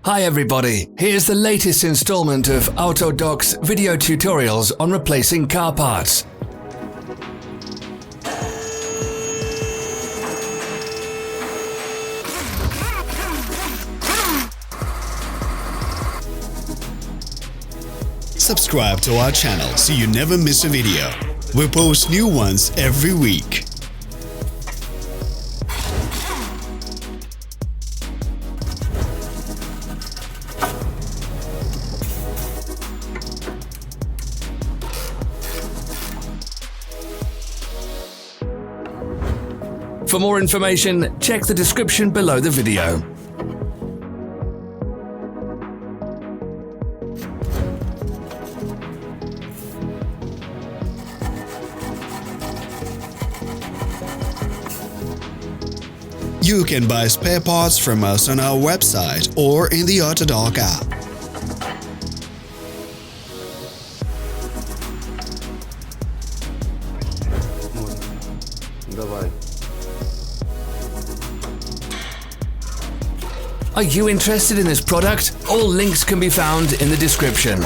Hi everybody, here's the latest installment of Autodoc's video tutorials on replacing car parts. Subscribe to our channel so you never miss a video. We post new ones every week. For more information, check the description below the video. You can buy spare parts from us on our website or in the Autodoc app. Are you interested in this product? All links can be found in the description.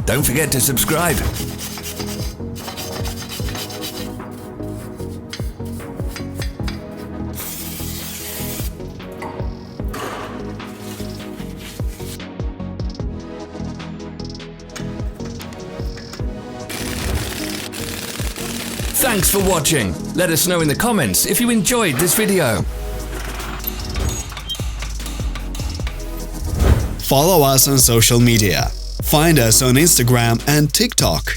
Don't forget to subscribe. Thanks for watching. Let us know in the comments if you enjoyed this video. Follow us on social media. Find us on Instagram and TikTok.